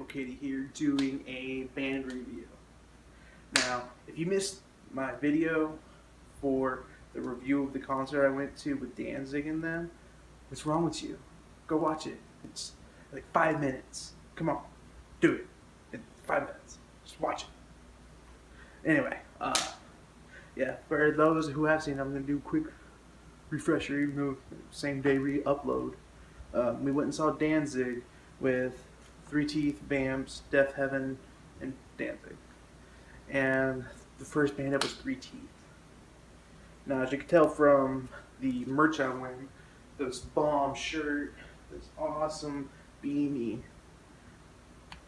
Hippokittie here doing a band review. Now, if you missed my video for the review of the concert I went to with Danzig and them, what's wrong with you? Go watch it. It's like 5 minutes. Come on, do it. In 5 minutes. Just watch it. Anyway, yeah, for those who have seen it, I'm going to do a quick refresher, even though same day re-upload. We went and saw Danzig with 3TEETH, BAMS, Death Heaven, and Danzig. And the first band up was 3TEETH. Now, as you can tell from the merch I'm wearing, this bomb shirt, this awesome beanie,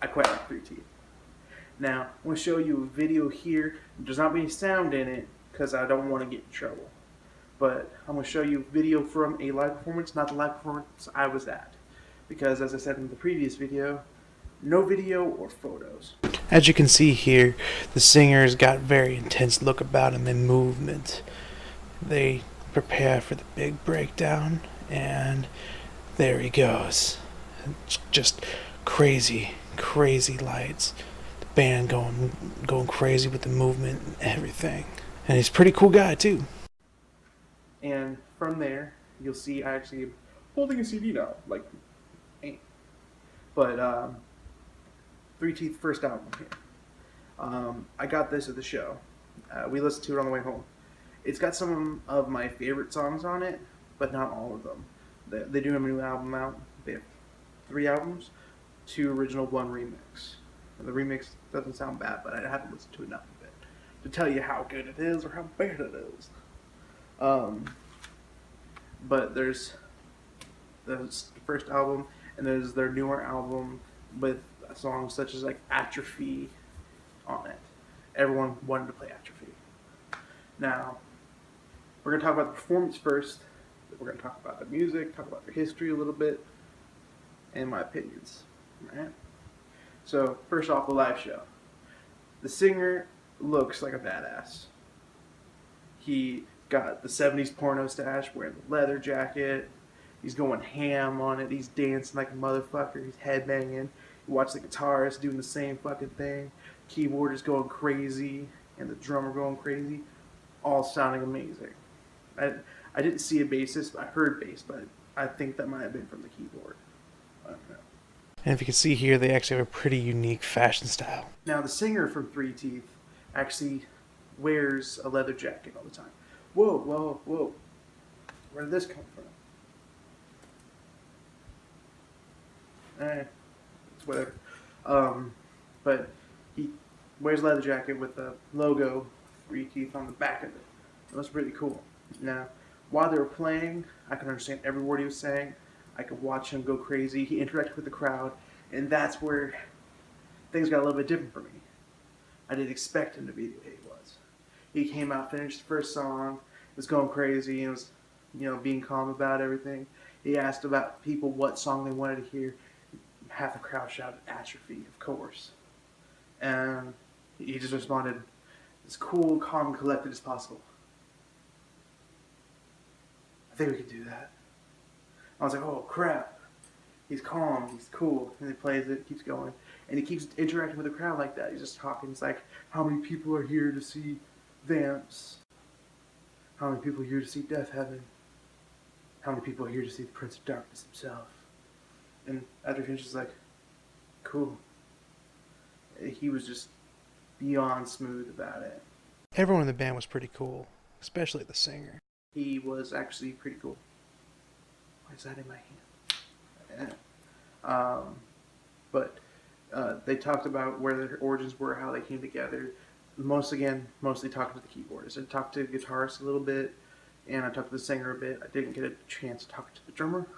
I quite like 3TEETH. Now, I'm going to show you a video here. There's not any sound in it because I don't want to get in trouble. But I'm going to show you a video from a live performance, not the live performance I was at. Because, as I said in the previous video, no video or photos. As you can see here, the singers got a very intense look about them and movement. They prepare for the big breakdown, and there he goes. It's just crazy, crazy lights. The band going crazy with the movement and everything. And he's a pretty cool guy too. And from there, you'll see I actually am holding a CD now, like, but 3TEETH first album here. I got this at the show. We listened to it on the way home. It's got some of my favorite songs on it, but not all of them. They do have a new album out. They have 3 albums, 2 original, 1 remix. And the remix doesn't sound bad, but I haven't listened to enough of it to tell you how good it is or how bad it is. But there's the first album, and there's their newer album with songs such as like Atrophy on it. Everyone wanted to play Atrophy. Now, we're going to talk about the performance first. We're going to talk about the music, talk about the history a little bit, and my opinions. Alright? So, first off, the live show. The singer looks like a badass. He got the 70s porno stash, wearing the leather jacket. He's going ham on it. He's dancing like a motherfucker. He's headbanging. You watch the guitarist doing the same fucking thing. Keyboard is going crazy, and the drummer going crazy. All sounding amazing. I didn't see a bassist. I heard bass, but I think that might have been from the keyboard. I don't know. And if you can see here, they actually have a pretty unique fashion style. Now, the singer from 3TEETH actually wears a leather jacket all the time. Whoa, whoa, whoa. Where did this come from? It's whatever. But he wears a leather jacket with the logo 3TEETH on the back of it. It was really cool. Now, while they were playing, I could understand every word he was saying. I could watch him go crazy. He interacted with the crowd, and that's where things got a little bit different for me. I didn't expect him to be the way he was. He came out, finished the first song, was going crazy, and was, being calm about everything. He asked about people what song they wanted to hear. Half the crowd shouted Atrophy, of course. And he just responded as cool, calm, and collected as possible. I think we could do that. I was like, oh crap. He's calm, he's cool, and he plays it, keeps going. And he keeps interacting with the crowd like that. He's just talking. He's like, how many people are here to see Vamps? How many people are here to see Death Heaven? How many people are here to see the Prince of Darkness himself? And after he finishes, like, cool. He was just beyond smooth about it. Everyone in the band was pretty cool, especially the singer. He was actually pretty cool. Why is that in my hand? Yeah. But they talked about where their origins were, how they came together. Mostly talking to the keyboardist. I talked to the guitarist a little bit, and I talked to the singer a bit. I didn't get a chance to talk to the drummer.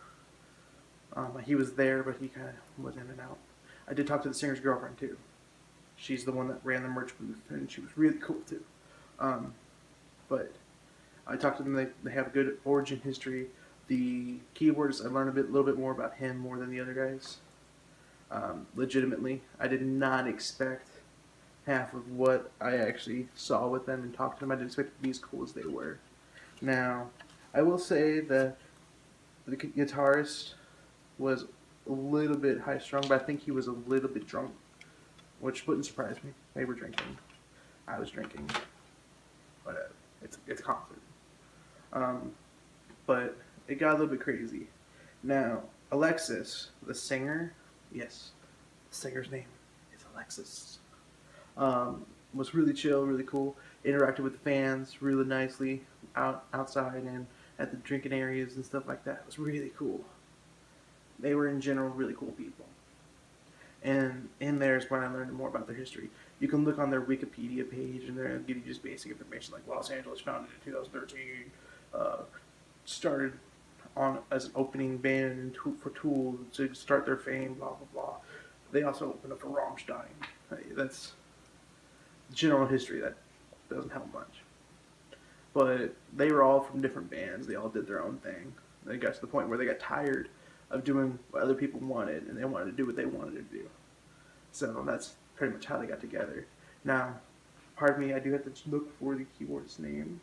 He was there, but he kind of was in and out. I did talk to the singer's girlfriend too. She's the one that ran the merch booth, and she was really cool too. But I talked to them. They have a good origin history. The keyboardist, I learned a little bit more about him more than the other guys. Legitimately, I did not expect half of what I actually saw with them and talked to them. I didn't expect it to be as cool as they were. Now, I will say that the guitarist was a little bit high strung, but I think he was a little bit drunk, which wouldn't surprise me. They were drinking. I was drinking, but it's a concert. Um, but it got a little bit crazy. Now, Alexis, the singer, yes, the singer's name is Alexis, was really chill, really cool. Interacted with the fans really nicely outside and at the drinking areas and stuff like that. It was really cool. They were in general really cool people. And in there is when I learned more about their history. You can look on their Wikipedia page, and they'll give you just basic information like Los Angeles founded in 2013, uh, started on as an opening band for Tool to start their fame, blah blah blah. They also opened up for Rammstein. That's general history. That doesn't help much. But they were all from different bands. They all did their own thing. They got to the point where they got tired of doing what other people wanted, and they wanted to do what they wanted to do. So that's pretty much how they got together. Now, pardon me, I do have to look for the keyboard's name.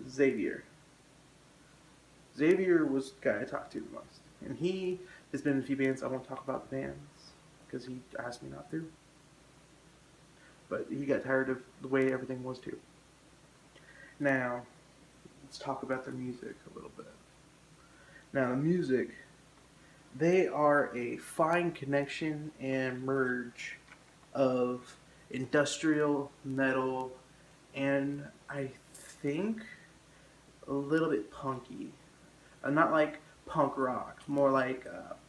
Xavier. Xavier was the guy I talked to the most. And he has been in a few bands. I won't talk about the bands because he asked me not to. But he got tired of the way everything was too. Now, let's talk about their music a little bit. Now, the music, they are a fine connection and merge of industrial metal and I think a little bit punky. Not like punk rock, more like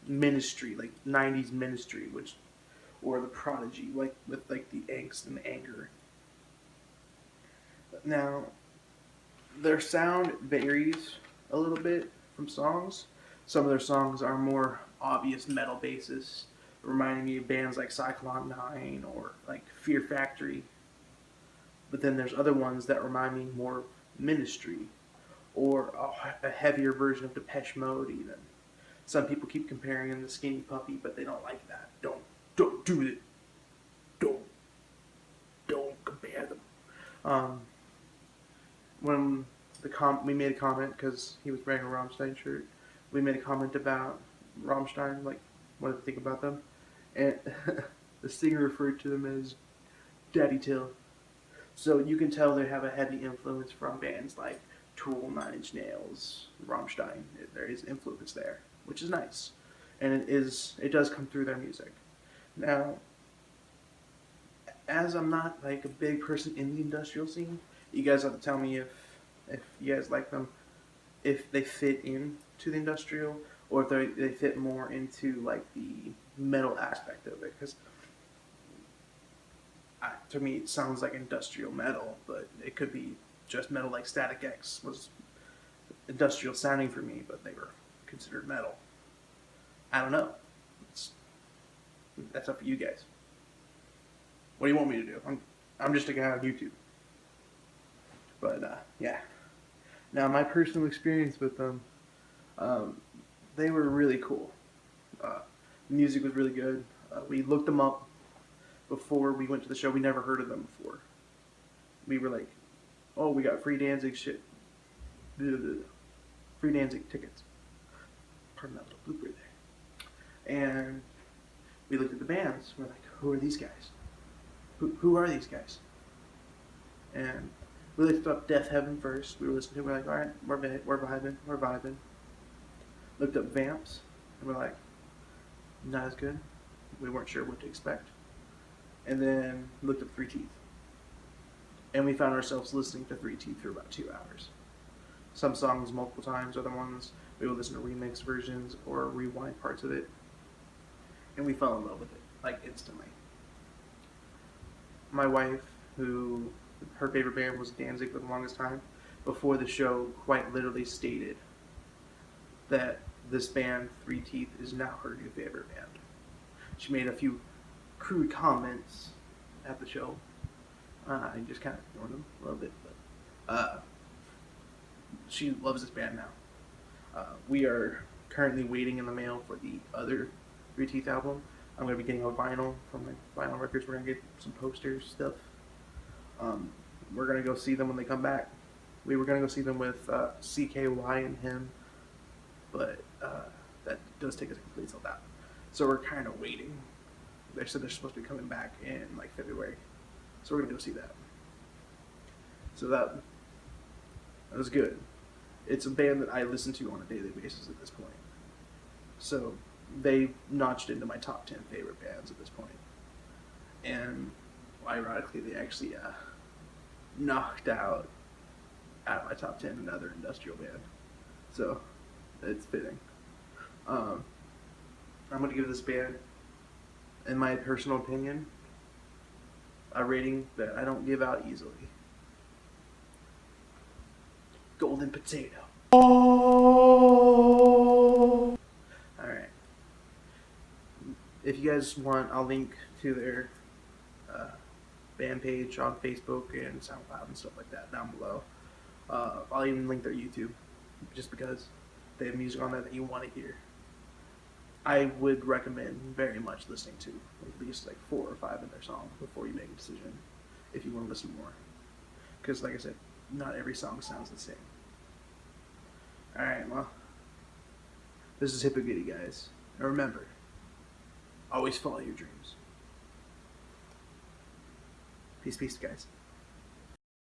Ministry, like 90s Ministry, which or the Prodigy, like with like the angst and the anger. Now, their sound varies a little bit from songs. Some of their songs are more obvious metal bases, reminding me of bands like Cyclone 9 or like Fear Factory. But then there's other ones that remind me more of Ministry or a heavier version of Depeche Mode even. Some people keep comparing them to Skinny Puppy, but they don't like that. Don't do it. Don't compare them. Um, when we made a comment because he was wearing a Rammstein shirt, we made a comment about Rammstein, like what do you think about them, and the singer referred to them as Daddy Till. So you can tell they have a heavy influence from bands like Tool, Nine Inch Nails, Rammstein. There is influence there, which is nice, and it does come through their music. Now, as I'm not like a big person in the industrial scene, you guys have to tell me if you guys like them, if they fit into the industrial, or if they fit more into like the metal aspect of it. Because to me, it sounds like industrial metal, but it could be just metal. Like Static X was industrial sounding for me, but they were considered metal. I don't know. That's up for you guys. What do you want me to do? I'm just a guy on YouTube. But yeah. Now my personal experience with them, they were really cool. The music was really good. We looked them up before we went to the show. We never heard of them before. We were like, oh, we got free Danzig shit. Free Danzig tickets. Pardon that little blooper there. And we looked at the bands. We're like, who are these guys? Who are these guys? And we looked up Death Heaven first. We were listening to it. We're like, all right, we're vibing. Looked up Vamps. And we're like, not as good. We weren't sure what to expect. And then looked up 3TEETH. And we found ourselves listening to 3TEETH for about 2 hours. Some songs multiple times, other ones we would listen to remix versions or rewind parts of it. And we fell in love with it, like instantly. My wife, who her favorite band was Danzig for the longest time, before the show quite literally stated that this band, 3TEETH, is now her new favorite band. She made a few crude comments at the show. I just kind of ignored them a little bit, but she loves this band now. We are currently waiting in the mail for the other 3TEETH album. I'm going to be getting a vinyl from my vinyl records. We're going to get some posters, stuff. We're going to go see them when they come back. We were gonna go see them with CKY and him, but that does take us a complete sold out. So we're kind of waiting. They said they're supposed to be coming back in like February, so we're gonna go see that. So that was good. It's a band that I listen to on a daily basis at this point. So they notched into my top 10 favorite bands at this point. And ironically, they actually knocked out of my top 10 another industrial band. So it's fitting. I'm going to give this band, in my personal opinion, a rating that I don't give out easily. Golden potato. Alright. If you guys want, I'll link to their band page on Facebook and SoundCloud and stuff like that down below. I'll even link their YouTube, just because they have music on there that you want to hear. I would recommend very much listening to at least like 4 or 5 of their songs before you make a decision, if you want to listen more. Because like I said, not every song sounds the same. Alright, well, this is Hippokittie, guys. And remember, always follow your dreams. Peace, peace, guys.